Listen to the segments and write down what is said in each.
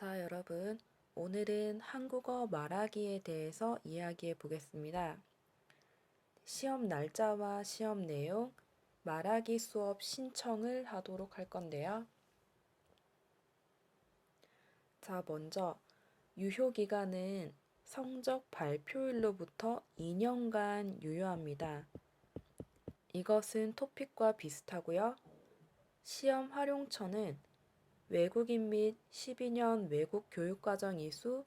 자, 여러분. 오늘은 한국어 말하기에 대해서 이야기해 보겠습니다. 시험 날짜와 시험 내용, 말하기 수업 신청을 하도록 할 건데요. 자, 먼저 유효 기간은 성적 발표일로부터 2년간 유효합니다. 이것은 토픽과 비슷하고요. 시험 활용처는 외국인 및 12년 외국 교육과정 이수,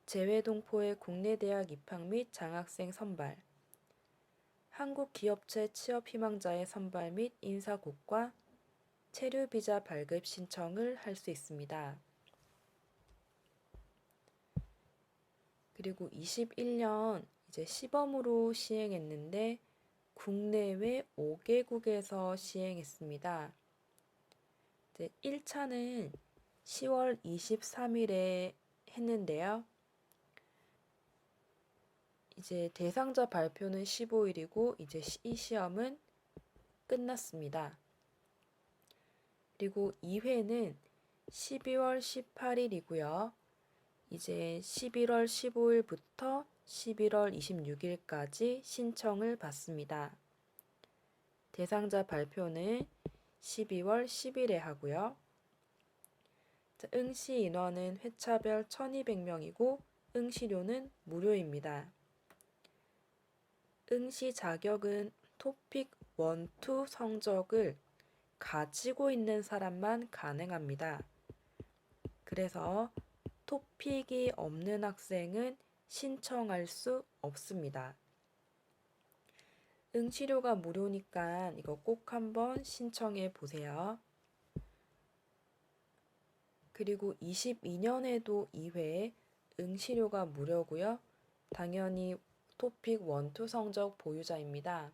재외동포의 국내 대학 입학 및 장학생 선발, 한국 기업체 취업 희망자의 선발 및 인사고과, 체류비자 발급 신청을 할 수 있습니다. 그리고 21년 이제 시범으로 시행했는데 국내외 5개국에서 시행했습니다. 1차는 10월 23일에 했는데요. 이제 대상자 발표는 15일이고 이제 이 시험은 끝났습니다. 그리고 2회는 12월 18일이고요. 이제 11월 15일부터 11월 26일까지 신청을 받습니다. 대상자 발표는 12월 10일에 하고요. 응시 인원은 회차별 1200명이고 응시료는 무료입니다. 응시 자격은 토픽 1, 2 성적을 가지고 있는 사람만 가능합니다. 그래서 토픽이 없는 학생은 신청할 수 없습니다. 응시료가 무료니까 이거 꼭 한번 신청해 보세요. 그리고 22년에도 2회 응시료가 무료고요. 당연히 토픽 1, 2 성적 보유자입니다.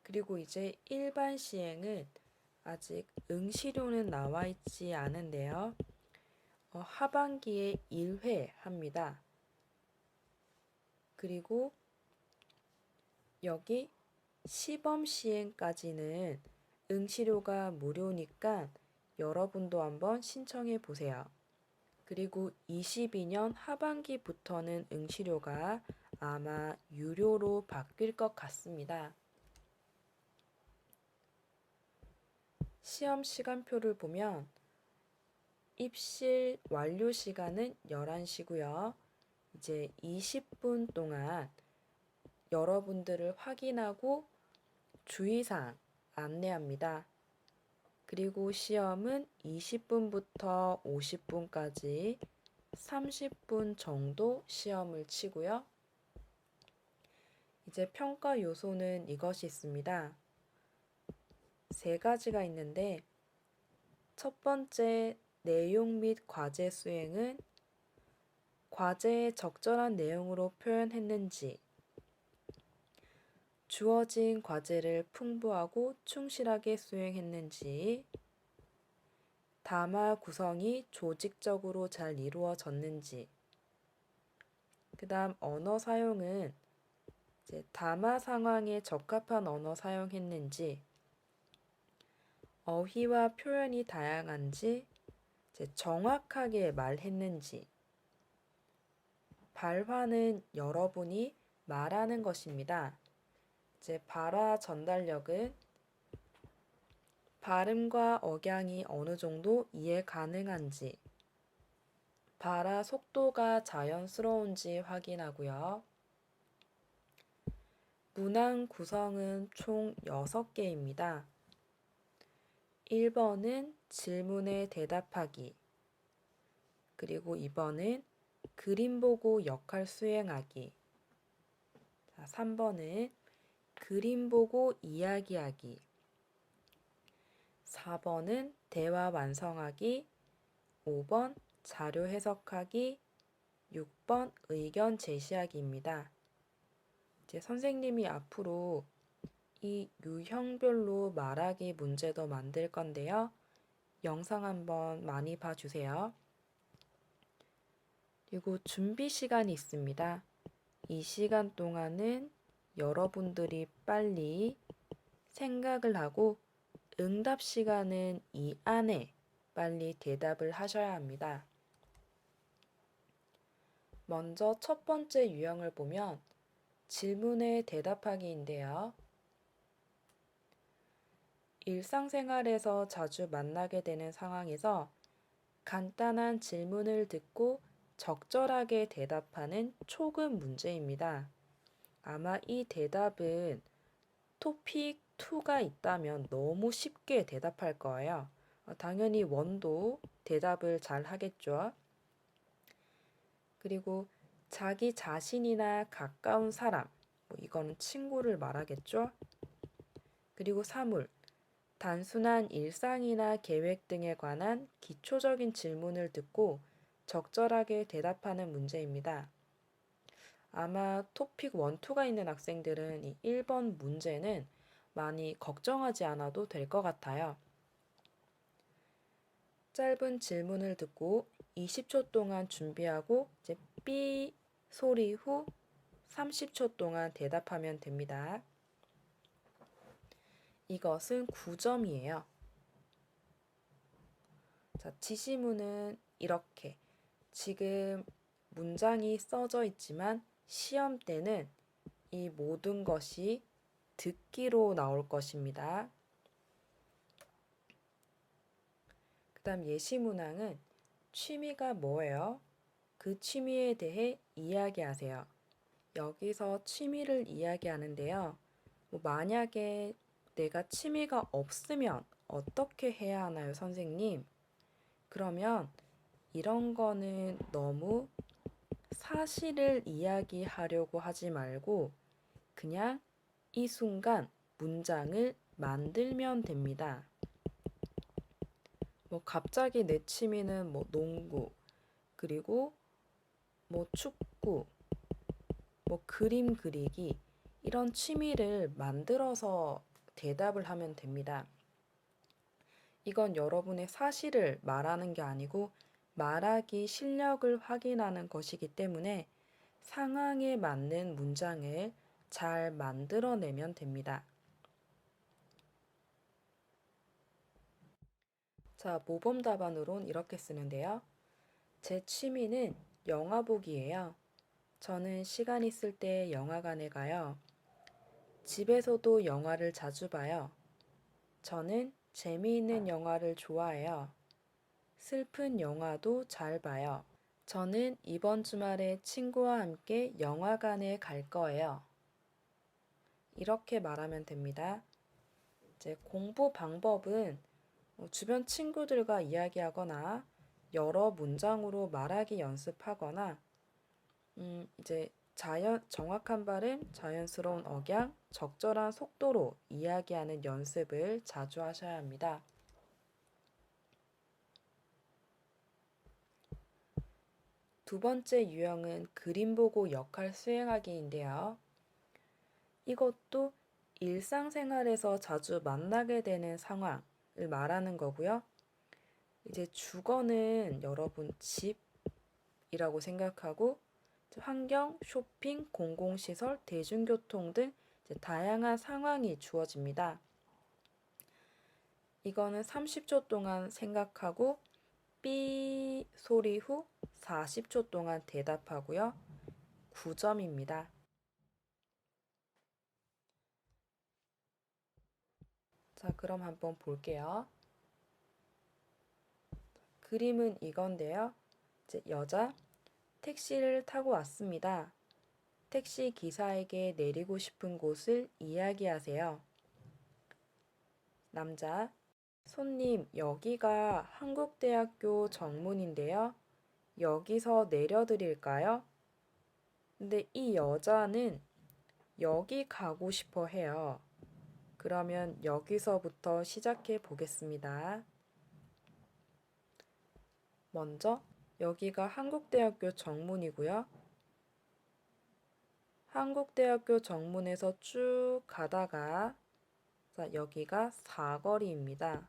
그리고 이제 일반 시행은 아직 응시료는 나와 있지 않은데요. 하반기에 1회 합니다. 그리고 여기 시범 시행까지는 응시료가 무료니까 여러분도 한번 신청해 보세요. 그리고 22년 하반기부터는 응시료가 아마 유료로 바뀔 것 같습니다. 시험 시간표를 보면 입실 완료 시간은 11시고요. 이제 20분 동안 여러분들을 확인하고 주의사항 안내합니다. 그리고 시험은 20분부터 50분까지 30분 정도 시험을 치고요. 이제 평가 요소는 이것이 있습니다. 3가지가 있는데 첫 번째 내용 및 과제 수행은 과제에 적절한 내용으로 표현했는지, 주어진 과제를 풍부하고 충실하게 수행했는지, 담화 구성이 조직적으로 잘 이루어졌는지, 그 다음 언어 사용은 이제 담화 상황에 적합한 언어 사용했는지, 어휘와 표현이 다양한지, 정확하게 말했는지, 발화는 여러분이 말하는 것입니다. 발화 전달력은 발음과 억양이 어느 정도 이해 가능한지, 발화 속도가 자연스러운지 확인하고요. 문항 구성은 총 6개입니다. 1번은 질문에 대답하기, 그리고 2번은 그림 보고 역할 수행하기, 3번은 그림 보고 이야기하기, 4번은 대화 완성하기, 5번 자료 해석하기, 6번 의견 제시하기입니다. 이제 선생님이 앞으로 이 유형별로 말하기 문제도 만들 건데요. 영상 한번 많이 봐주세요. 그리고 준비 시간이 있습니다. 이 시간 동안은 여러분들이 빨리 생각을 하고 응답 시간은 이 안에 빨리 대답을 하셔야 합니다. 먼저 첫 번째 유형을 보면 질문에 대답하기인데요. 일상생활에서 자주 만나게 되는 상황에서 간단한 질문을 듣고 적절하게 대답하는 초급 문제입니다. 아마 이 대답은 토픽 2가 있다면 너무 쉽게 대답할 거예요. 당연히 원도 대답을 잘 하겠죠. 그리고 자기 자신이나 가까운 사람, 이거는 친구를 말하겠죠. 그리고 사물, 단순한 일상이나 계획 등에 관한 기초적인 질문을 듣고 적절하게 대답하는 문제입니다. 아마 토픽 1, 2가 있는 학생들은 이 1번 문제는 많이 걱정하지 않아도 될 것 같아요. 짧은 질문을 듣고 20초 동안 준비하고 이제 삐 소리 후 30초 동안 대답하면 됩니다. 이것은 9점이에요. 자, 지시문은 이렇게 지금 문장이 써져 있지만 시험 때는 이 모든 것이 듣기로 나올 것입니다. 그 다음 예시문항은 취미가 뭐예요? 그 취미에 대해 이야기하세요. 여기서 취미를 이야기하는데요. 만약에 내가 취미가 없으면 어떻게 해야 하나요, 선생님? 그러면 이런 거는 너무 사실을 이야기하려고 하지 말고 그냥 이 순간 문장을 만들면 됩니다. 갑자기 내 취미는 농구, 그리고 축구, 그림 그리기, 이런 취미를 만들어서 대답을 하면 됩니다. 이건 여러분의 사실을 말하는 게 아니고 말하기 실력을 확인하는 것이기 때문에 상황에 맞는 문장을 잘 만들어내면 됩니다. 자, 모범 답안으론 이렇게 쓰는데요. 제 취미는 영화 보기예요. 저는 시간 있을 때 영화관에 가요. 집에서도 영화를 자주 봐요. 저는 재미있는 영화를 좋아해요. 슬픈 영화도 잘 봐요. 저는 이번 주말에 친구와 함께 영화관에 갈 거예요. 이렇게 말하면 됩니다. 이제 공부 방법은 주변 친구들과 이야기하거나 여러 문장으로 말하기 연습하거나 이제 정확한 발음, 자연스러운 억양, 적절한 속도로 이야기하는 연습을 자주 하셔야 합니다. 두 번째 유형은 그림 보고 역할 수행하기인데요. 이것도 일상생활에서 자주 만나게 되는 상황을 말하는 거고요. 이제 주거는 여러분 집이라고 생각하고 환경, 쇼핑, 공공시설, 대중교통 등 다양한 상황이 주어집니다. 이거는 30초 동안 생각하고 삐 소리 후 40초 동안 대답하고요. 9점입니다. 자, 그럼 한번 볼게요. 그림은 이건데요. 이제 여자, 택시를 타고 왔습니다. 택시 기사에게 내리고 싶은 곳을 이야기하세요. 남자, 손님, 여기가 한국대학교 정문인데요. 여기서 내려드릴까요? 근데 이 여자는 여기 가고 싶어 해요. 그러면 여기서부터 시작해 보겠습니다. 먼저 여기가 한국대학교 정문이고요. 한국대학교 정문에서 쭉 가다가 여기가 사거리입니다.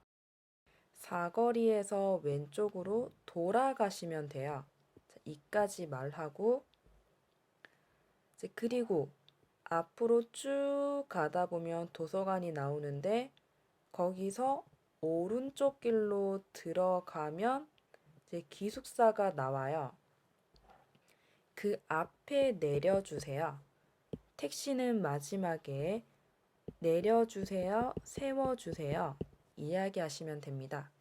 사거리에서 왼쪽으로 돌아가시면 돼요. 이까지 말하고 그리고 앞으로 쭉 가다 보면 도서관이 나오는데 거기서 오른쪽 길로 들어가면 이제 기숙사가 나와요. 그 앞에 내려주세요. 택시는 마지막에 내려주세요, 세워주세요. 이야기하시면 됩니다.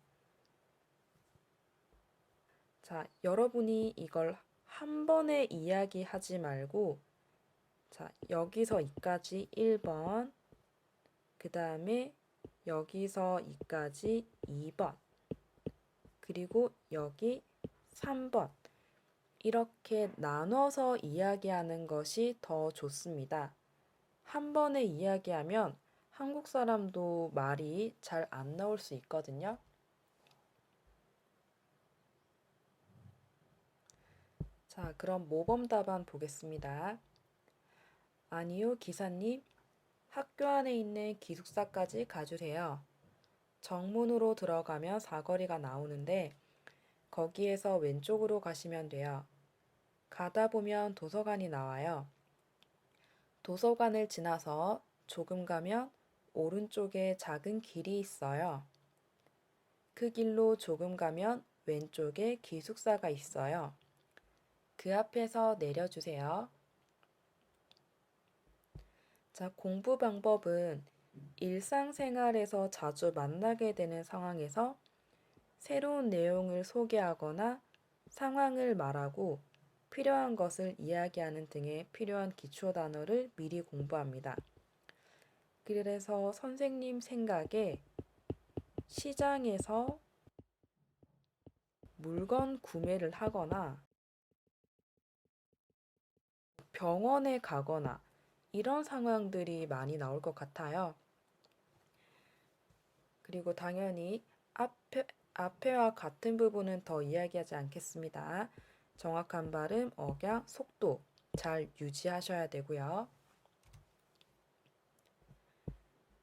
자, 여러분이 이걸 한 번에 이야기하지 말고, 자, 여기서 이까지 1번, 그 다음에 여기서 이까지 2번, 그리고 여기 3번. 이렇게 나눠서 이야기하는 것이 더 좋습니다. 한 번에 이야기하면 한국 사람도 말이 잘 안 나올 수 있거든요. 자, 그럼 모범 답안 보겠습니다. 아니요, 기사님. 학교 안에 있는 기숙사까지 가주세요. 정문으로 들어가면 사거리가 나오는데 거기에서 왼쪽으로 가시면 돼요. 가다 보면 도서관이 나와요. 도서관을 지나서 조금 가면 오른쪽에 작은 길이 있어요. 그 길로 조금 가면 왼쪽에 기숙사가 있어요. 그 앞에서 내려주세요. 자, 공부 방법은 일상생활에서 자주 만나게 되는 상황에서 새로운 내용을 소개하거나 상황을 말하고 필요한 것을 이야기하는 등의 필요한 기초 단어를 미리 공부합니다. 그래서 선생님 생각에 시장에서 물건 구매를 하거나 병원에 가거나 이런 상황들이 많이 나올 것 같아요. 그리고 당연히 앞에와 같은 부분은 더 이야기하지 않겠습니다. 정확한 발음, 억양, 속도 잘 유지하셔야 되고요.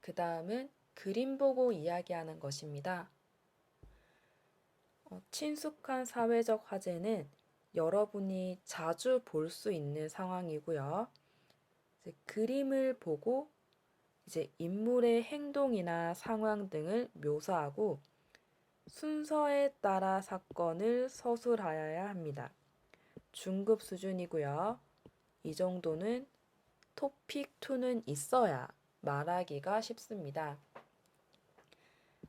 그 다음은 그림 보고 이야기하는 것입니다. 친숙한 사회적 화제는 여러분이 자주 볼 수 있는 상황이고요. 이제 그림을 보고 이제 인물의 행동이나 상황 등을 묘사하고 순서에 따라 사건을 서술하여야 합니다. 중급 수준이고요. 이 정도는 토픽 2는 있어야 말하기가 쉽습니다.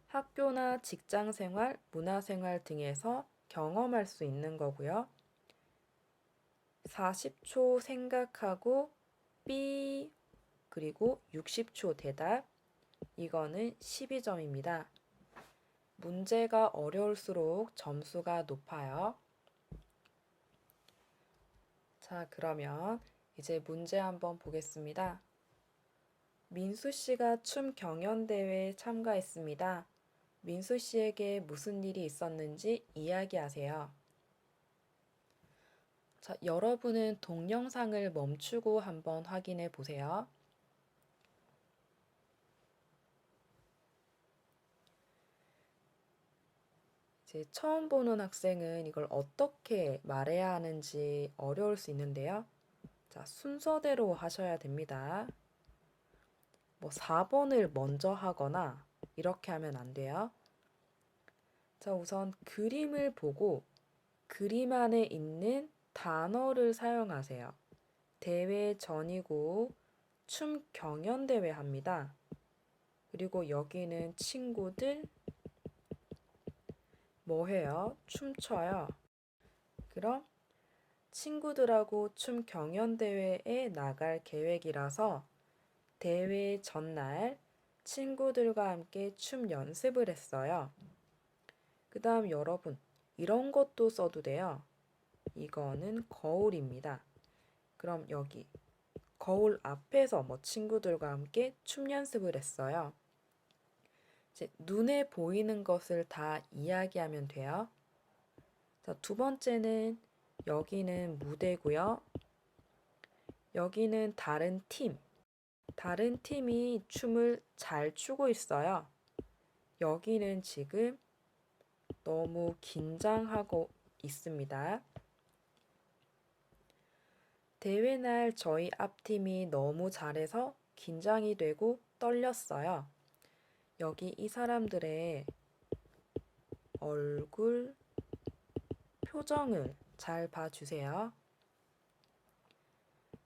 학교나 직장 생활, 문화 생활 등에서 경험할 수 있는 거고요. 40초 생각하고 삐 그리고 60초 대답. 이거는 12점입니다. 문제가 어려울수록 점수가 높아요. 자, 그러면 이제 문제 한번 보겠습니다. 민수 씨가 춤 경연대회에 참가했습니다. 민수 씨에게 무슨 일이 있었는지 이야기하세요. 자, 여러분은 동영상을 멈추고 한번 확인해 보세요. 이제 처음 보는 학생은 이걸 어떻게 말해야 하는지 어려울 수 있는데요. 자, 순서대로 하셔야 됩니다. 뭐 4번을 먼저 하거나 이렇게 하면 안 돼요. 자, 우선 그림을 보고 그림 안에 있는 단어를 사용하세요. 대회 전이고 춤 경연대회 합니다. 그리고 여기는 친구들 뭐 해요? 춤춰요. 그럼 친구들하고 춤 경연대회에 나갈 계획이라서 대회 전날 친구들과 함께 춤 연습을 했어요. 그 다음 여러분, 이런 것도 써도 돼요. 이거는 거울입니다. 그럼 여기 거울 앞에서 뭐 친구들과 함께 춤 연습을 했어요. 이제 눈에 보이는 것을 다 이야기하면 돼요. 자, 두 번째는 여기는 무대고요. 여기는 다른 팀. 다른 팀이 춤을 잘 추고 있어요. 여기는 지금 너무 긴장하고 있습니다. 대회 날 저희 앞팀이 너무 잘해서 긴장이 되고 떨렸어요. 여기 이 사람들의 얼굴 표정을 잘 봐주세요.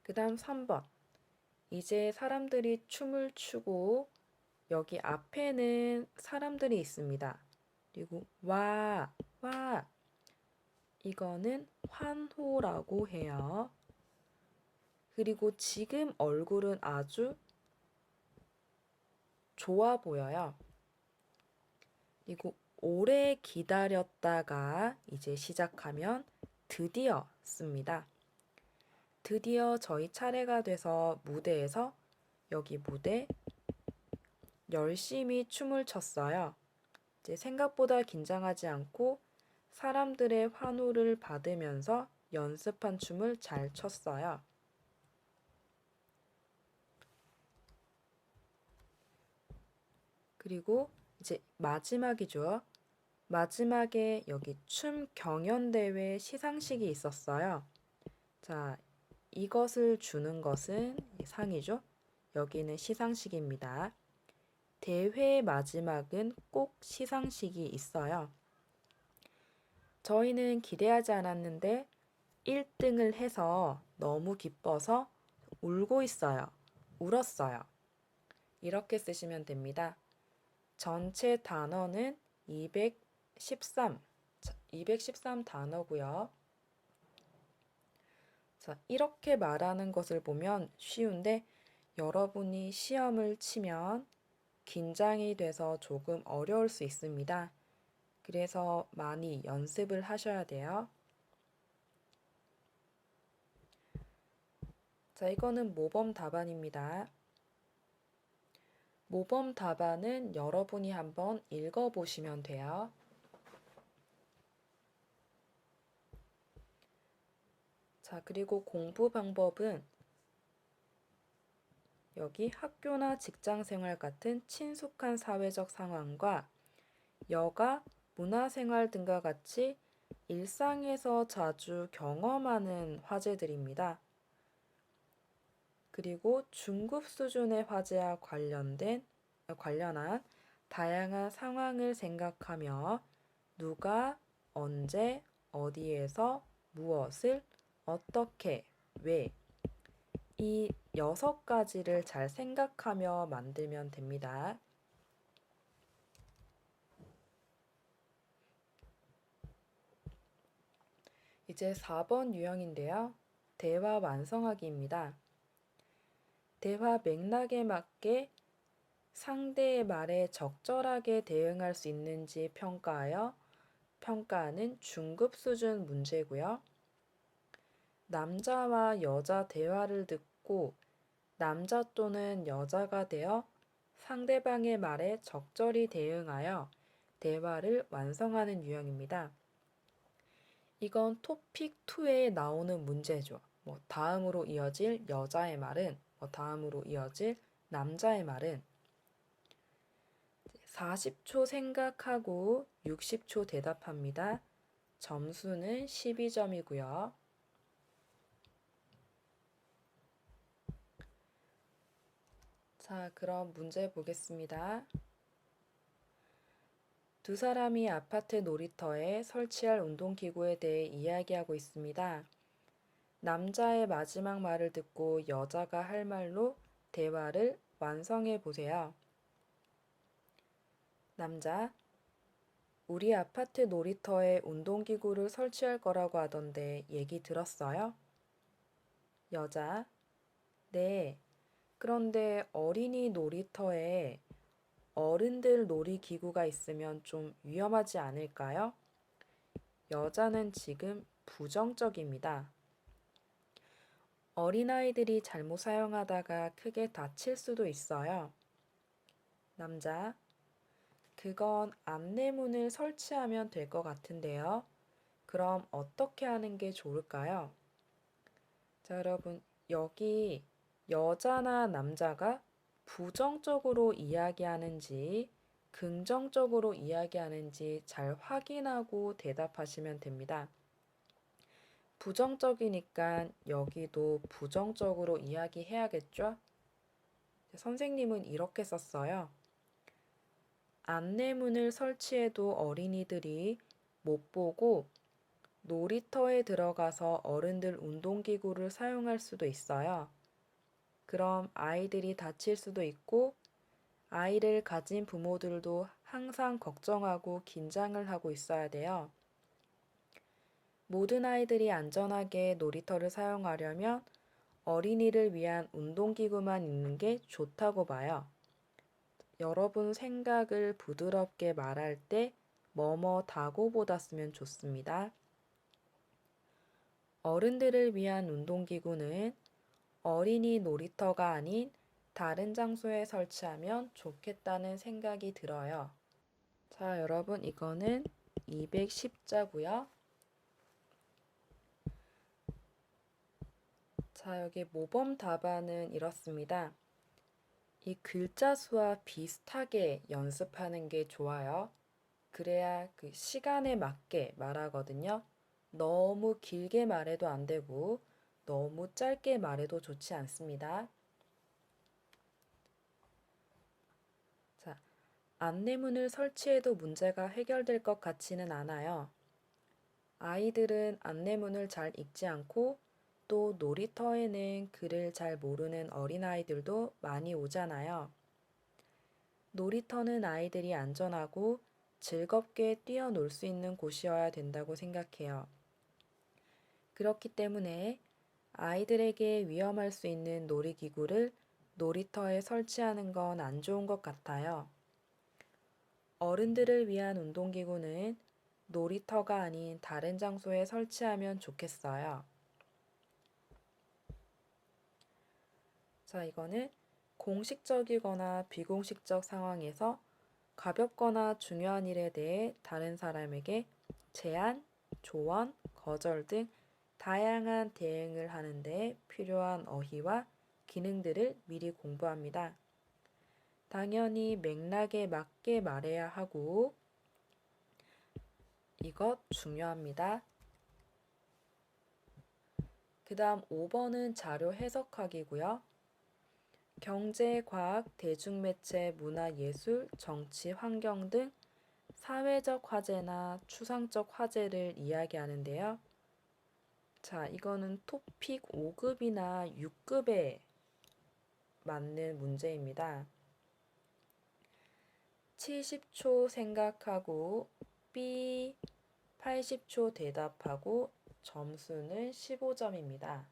그 다음 3번. 이제 사람들이 춤을 추고 여기 앞에는 사람들이 있습니다. 그리고 와, 와. 이거는 환호라고 해요. 그리고 지금 얼굴은 아주 좋아 보여요. 그리고 오래 기다렸다가 이제 시작하면 드디어 씁니다. 드디어 저희 차례가 돼서 무대에서 여기 무대 열심히 춤을 췄어요. 이제 생각보다 긴장하지 않고 사람들의 환호를 받으면서 연습한 춤을 잘 췄어요. 그리고 이제 마지막이죠. 마지막에 여기 춤 경연대회 시상식이 있었어요. 자, 이것을 주는 것은 상이죠. 여기는 시상식입니다. 대회 마지막은 꼭 시상식이 있어요. 저희는 기대하지 않았는데 1등을 해서 너무 기뻐서 울고 있어요. 울었어요. 이렇게 쓰시면 됩니다. 전체 단어는 213 단어고요. 자, 이렇게 말하는 것을 보면 쉬운데 여러분이 시험을 치면 긴장이 돼서 조금 어려울 수 있습니다. 그래서 많이 연습을 하셔야 돼요. 자, 이거는 모범 답안입니다. 모범 답안은 여러분이 한번 읽어보시면 돼요. 자, 그리고 공부 방법은 여기 학교나 직장 생활 같은 친숙한 사회적 상황과 여가, 문화생활 등과 같이 일상에서 자주 경험하는 화제들입니다. 그리고 중급 수준의 화제와 관련한 다양한 상황을 생각하며 누가, 언제, 어디에서, 무엇을, 어떻게, 왜, 이 6가지를 잘 생각하며 만들면 됩니다. 이제 4번 유형인데요. 대화 완성하기입니다. 대화 맥락에 맞게 상대의 말에 적절하게 대응할 수 있는지 평가하는 중급 수준 문제고요. 남자와 여자 대화를 듣고 남자 또는 여자가 되어 상대방의 말에 적절히 대응하여 대화를 완성하는 유형입니다. 이건 토픽 2에 나오는 문제죠. 다음으로 이어질 여자의 말은, 다음으로 이어질 남자의 말은 40초 생각하고 60초 대답합니다. 점수는 12점이고요. 자, 그럼 문제 보겠습니다. 두 사람이 아파트 놀이터에 설치할 운동기구에 대해 이야기하고 있습니다. 남자의 마지막 말을 듣고 여자가 할 말로 대화를 완성해 보세요. 남자, 우리 아파트 놀이터에 운동기구를 설치할 거라고 하던데 얘기 들었어요? 여자, 네. 그런데 어린이 놀이터에 어른들 놀이기구가 있으면 좀 위험하지 않을까요? 여자는 지금 부정적입니다. 어린아이들이 잘못 사용하다가 크게 다칠 수도 있어요. 남자, 그건 안내문을 설치하면 될 것 같은데요. 그럼 어떻게 하는 게 좋을까요? 자, 여러분, 여기 여자나 남자가 부정적으로 이야기하는지 긍정적으로 이야기하는지 잘 확인하고 대답하시면 됩니다. 부정적이니까 여기도 부정적으로 이야기해야겠죠? 선생님은 이렇게 썼어요. 안내문을 설치해도 어린이들이 못 보고 놀이터에 들어가서 어른들 운동기구를 사용할 수도 있어요. 그럼 아이들이 다칠 수도 있고 아이를 가진 부모들도 항상 걱정하고 긴장을 하고 있어야 돼요. 모든 아이들이 안전하게 놀이터를 사용하려면 어린이를 위한 운동기구만 있는 게 좋다고 봐요. 여러분 생각을 부드럽게 말할 때 뭐뭐다고보다 쓰면 좋습니다. 어른들을 위한 운동기구는 어린이 놀이터가 아닌 다른 장소에 설치하면 좋겠다는 생각이 들어요. 자, 여러분 이거는 210자고요. 자, 여기 모범 답안은 이렇습니다. 이 글자 수와 비슷하게 연습하는 게 좋아요. 그래야 그 시간에 맞게 말하거든요. 너무 길게 말해도 안 되고 너무 짧게 말해도 좋지 않습니다. 자, 안내문을 설치해도 문제가 해결될 것 같지는 않아요. 아이들은 안내문을 잘 읽지 않고 또 놀이터에는 글을 잘 모르는 어린아이들도 많이 오잖아요. 놀이터는 아이들이 안전하고 즐겁게 뛰어놀 수 있는 곳이어야 된다고 생각해요. 그렇기 때문에 아이들에게 위험할 수 있는 놀이기구를 놀이터에 설치하는 건 안 좋은 것 같아요. 어른들을 위한 운동기구는 놀이터가 아닌 다른 장소에 설치하면 좋겠어요. 자, 이거는 공식적이거나 비공식적 상황에서 가볍거나 중요한 일에 대해 다른 사람에게 제안, 조언, 거절 등 다양한 대응을 하는 데 필요한 어휘와 기능들을 미리 공부합니다. 당연히 맥락에 맞게 말해야 하고 이것 중요합니다. 그 다음 5번은 자료 해석하기고요. 경제, 과학, 대중매체, 문화, 예술, 정치, 환경 등 사회적 화제나 추상적 화제를 이야기하는데요. 자, 이거는 토픽 5급이나 6급에 맞는 문제입니다. 70초 생각하고 B 80초 대답하고 점수는 15점입니다.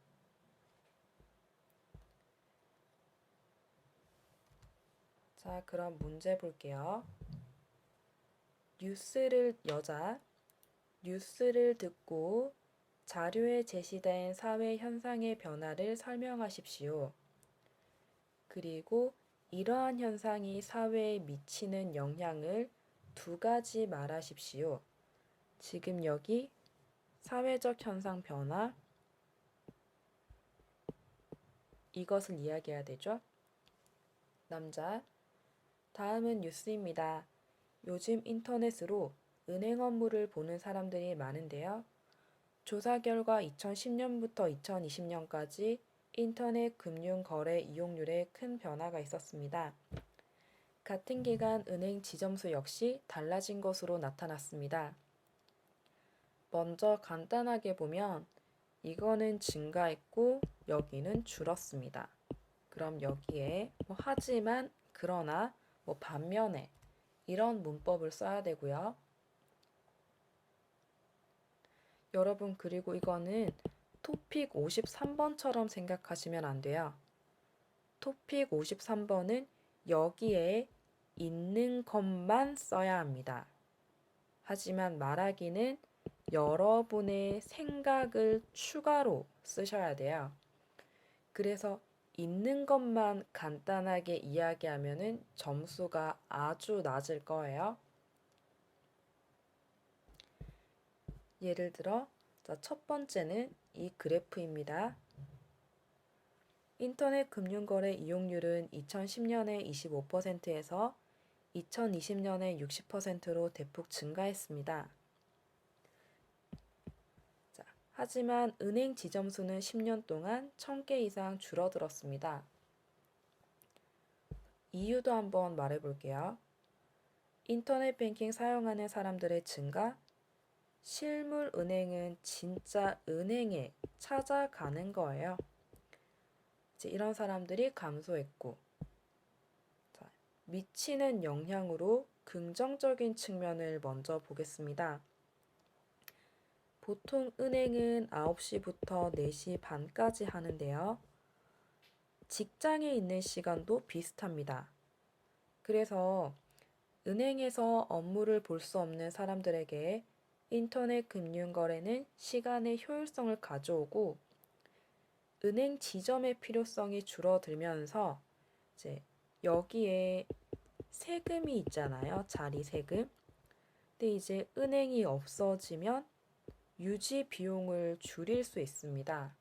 자, 그럼 문제 볼게요. 뉴스를 듣고 자료에 제시된 사회 현상의 변화를 설명하십시오. 그리고 이러한 현상이 사회에 미치는 영향을 두 가지 말하십시오. 지금 여기 사회적 현상 변화 이것을 이야기해야 되죠. 남자. 다음은 뉴스입니다. 요즘 인터넷으로 은행 업무를 보는 사람들이 많은데요. 조사 결과 2010년부터 2020년까지 인터넷 금융 거래 이용률에 큰 변화가 있었습니다. 같은 기간 은행 지점수 역시 달라진 것으로 나타났습니다. 먼저 간단하게 보면 이거는 증가했고 여기는 줄었습니다. 그럼 여기에 하지만, 그러나, 반면에 이런 문법을 써야 되고요. 여러분 그리고 이거는 토픽 53번처럼 생각하시면 안 돼요. 토픽 53번은 여기에 있는 것만 써야 합니다. 하지만 말하기는 여러분의 생각을 추가로 쓰셔야 돼요. 그래서 있는 것만 간단하게 이야기하면 점수가 아주 낮을 거예요. 예를 들어, 첫 번째는 이 그래프입니다. 인터넷 금융거래 이용률은 2010년에 25%에서 2020년에 60%로 대폭 증가했습니다. 하지만 은행 지점수는 10년 동안 1000개 이상 줄어들었습니다. 이유도 한번 말해볼게요. 인터넷 뱅킹 사용하는 사람들의 증가, 실물 은행은 진짜 은행에 찾아가는 거예요. 이제 이런 사람들이 감소했고, 자, 미치는 영향으로 긍정적인 측면을 먼저 보겠습니다. 보통 은행은 9시부터 4시 반까지 하는데요. 직장에 있는 시간도 비슷합니다. 그래서 은행에서 업무를 볼 수 없는 사람들에게 인터넷 금융 거래는 시간의 효율성을 가져오고 은행 지점의 필요성이 줄어들면서 이제 여기에 세금이 있잖아요. 자리 세금. 근데 이제 은행이 없어지면 유지 비용을 줄일 수 있습니다.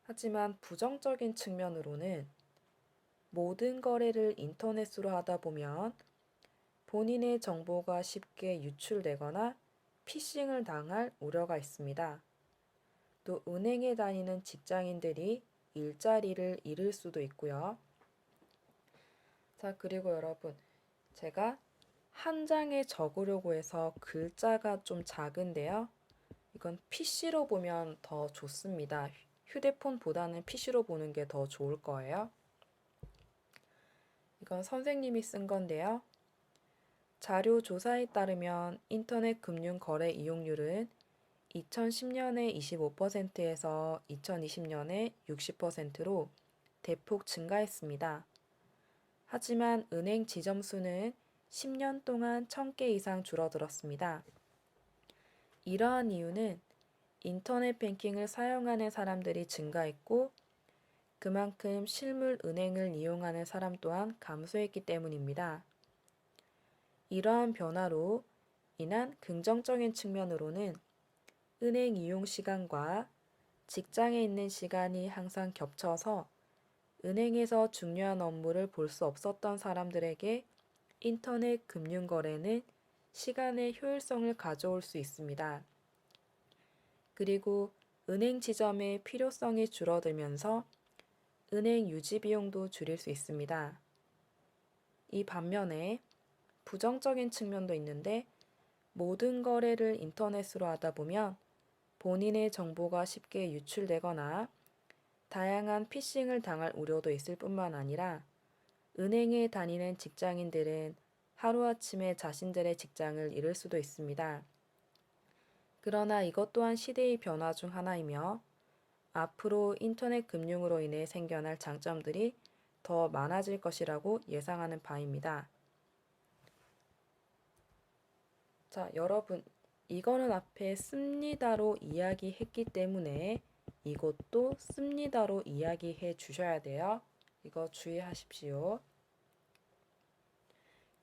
하지만 부정적인 측면으로는 모든 거래를 인터넷으로 하다 보면 본인의 정보가 쉽게 유출되거나 피싱을 당할 우려가 있습니다. 또 은행에 다니는 직장인들이 일자리를 잃을 수도 있고요. 자, 그리고 여러분, 제가 한 장에 적으려고 해서 글자가 좀 작은데요. 이건 PC로 보면 더 좋습니다. 휴대폰보다는 PC로 보는 게 더 좋을 거예요. 이건 선생님이 쓴 건데요. 자료 조사에 따르면 인터넷 금융 거래 이용률은 2010년에 25%에서 2020년에 60%로 대폭 증가했습니다. 하지만 은행 지점 수는 10년 동안 1000개 이상 줄어들었습니다. 이러한 이유는 인터넷 뱅킹을 사용하는 사람들이 증가했고 그만큼 실물 은행을 이용하는 사람 또한 감소했기 때문입니다. 이러한 변화로 인한 긍정적인 측면으로는 은행 이용 시간과 직장에 있는 시간이 항상 겹쳐서 은행에서 중요한 업무를 볼 수 없었던 사람들에게 인터넷 금융 거래는 시간의 효율성을 가져올 수 있습니다. 그리고 은행 지점의 필요성이 줄어들면서 은행 유지 비용도 줄일 수 있습니다. 이 반면에 부정적인 측면도 있는데 모든 거래를 인터넷으로 하다 보면 본인의 정보가 쉽게 유출되거나 다양한 피싱을 당할 우려도 있을 뿐만 아니라 은행에 다니는 직장인들은 하루아침에 자신들의 직장을 잃을 수도 있습니다. 그러나 이것 또한 시대의 변화 중 하나이며 앞으로 인터넷 금융으로 인해 생겨날 장점들이 더 많아질 것이라고 예상하는 바입니다. 자, 여러분, 이거는 앞에 씁니다로 이야기했기 때문에 이것도 씁니다로 이야기해 주셔야 돼요. 이거 주의하십시오.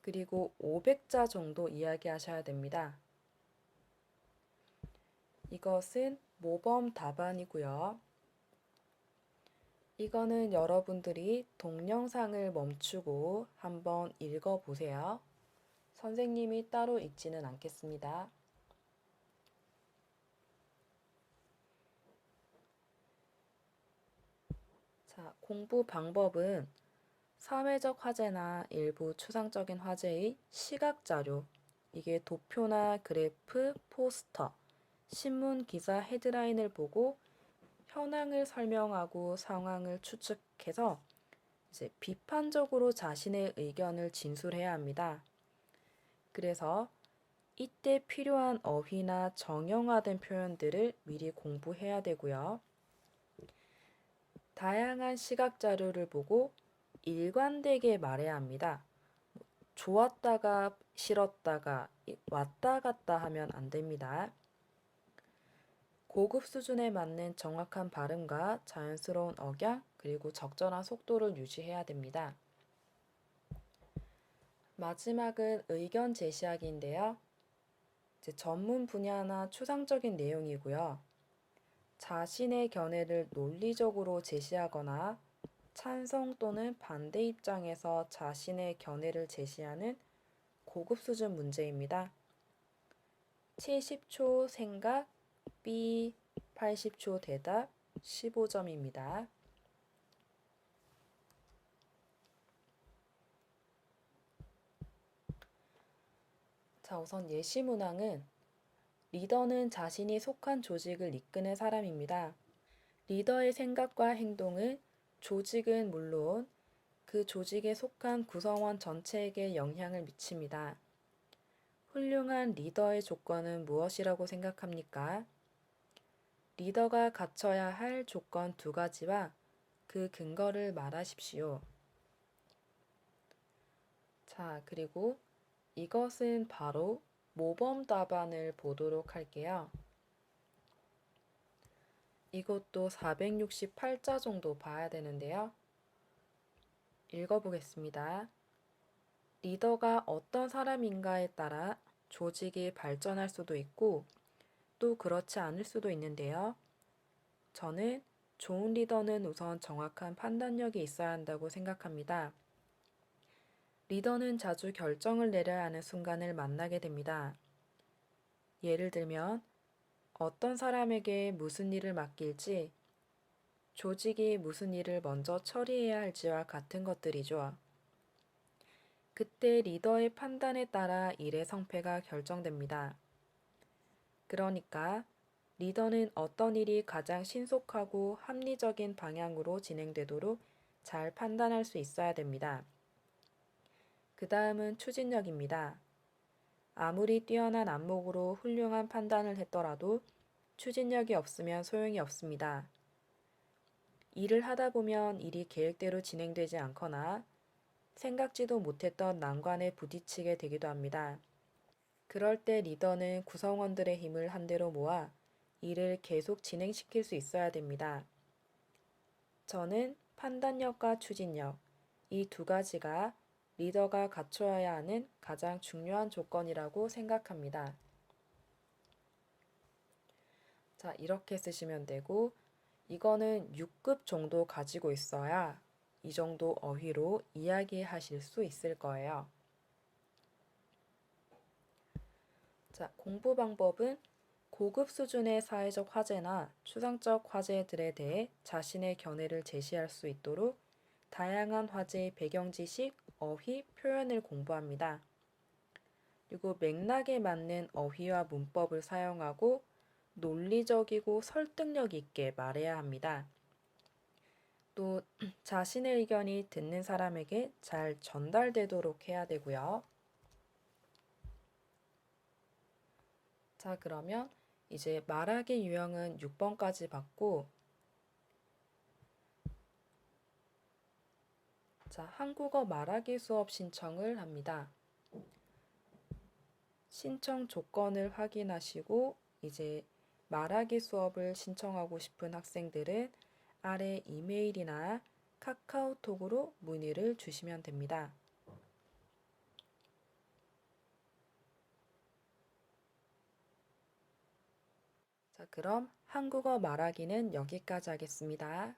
그리고 500자 정도 이야기하셔야 됩니다. 이것은 모범 답안이고요. 이거는 여러분들이 동영상을 멈추고 한번 읽어보세요. 선생님이 따로 읽지는 않겠습니다. 자, 공부 방법은 사회적 화제나 일부 추상적인 화제의 시각 자료, 이게 도표나 그래프, 포스터, 신문 기사 헤드라인을 보고 현황을 설명하고 상황을 추측해서 이제 비판적으로 자신의 의견을 진술해야 합니다. 그래서 이때 필요한 어휘나 정형화된 표현들을 미리 공부해야 되고요. 다양한 시각 자료를 보고 일관되게 말해야 합니다. 좋았다가 싫었다가 왔다 갔다 하면 안 됩니다. 고급 수준에 맞는 정확한 발음과 자연스러운 억양, 그리고 적절한 속도를 유지해야 됩니다. 마지막은 의견 제시하기인데요. 이제 전문 분야나 추상적인 내용이고요. 자신의 견해를 논리적으로 제시하거나 찬성 또는 반대 입장에서 자신의 견해를 제시하는 고급 수준 문제입니다. 70초 생각, B 80초 대답, 15점입니다. 자, 우선 예시 문항은 리더는 자신이 속한 조직을 이끄는 사람입니다. 리더의 생각과 행동은 조직은 물론 그 조직에 속한 구성원 전체에게 영향을 미칩니다. 훌륭한 리더의 조건은 무엇이라고 생각합니까? 리더가 갖춰야 할 조건 두 가지와 그 근거를 말하십시오. 자, 그리고 이것은 바로 모범 답안을 보도록 할게요. 이것도 468자 정도 봐야 되는데요. 읽어보겠습니다. 리더가 어떤 사람인가에 따라 조직이 발전할 수도 있고 또 그렇지 않을 수도 있는데요. 저는 좋은 리더는 우선 정확한 판단력이 있어야 한다고 생각합니다. 리더는 자주 결정을 내려야 하는 순간을 만나게 됩니다. 예를 들면 어떤 사람에게 무슨 일을 맡길지, 조직이 무슨 일을 먼저 처리해야 할지와 같은 것들이죠. 그때 리더의 판단에 따라 일의 성패가 결정됩니다. 그러니까 리더는 어떤 일이 가장 신속하고 합리적인 방향으로 진행되도록 잘 판단할 수 있어야 됩니다. 그 다음은 추진력입니다. 아무리 뛰어난 안목으로 훌륭한 판단을 했더라도 추진력이 없으면 소용이 없습니다. 일을 하다 보면 일이 계획대로 진행되지 않거나 생각지도 못했던 난관에 부딪히게 되기도 합니다. 그럴 때 리더는 구성원들의 힘을 한데로 모아 일을 계속 진행시킬 수 있어야 됩니다. 저는 판단력과 추진력, 이 두 가지가 리더가 갖춰야 하는 가장 중요한 조건이라고 생각합니다. 자, 이렇게 쓰시면 되고, 이거는 6급 정도 가지고 있어야 이 정도 어휘로 이야기하실 수 있을 거예요. 자, 공부 방법은 고급 수준의 사회적 화제나 추상적 화제들에 대해 자신의 견해를 제시할 수 있도록 다양한 화제의 배경 지식, 어휘, 표현을 공부합니다. 그리고 맥락에 맞는 어휘와 문법을 사용하고 논리적이고 설득력 있게 말해야 합니다. 또 자신의 의견이 듣는 사람에게 잘 전달되도록 해야 되고요. 자, 그러면 이제 말하기 유형은 6번까지 봤고, 자, 한국어 말하기 수업 신청을 합니다. 신청 조건을 확인하시고 이제 말하기 수업을 신청하고 싶은 학생들은 아래 이메일이나 카카오톡으로 문의를 주시면 됩니다. 자, 그럼 한국어 말하기는 여기까지 하겠습니다.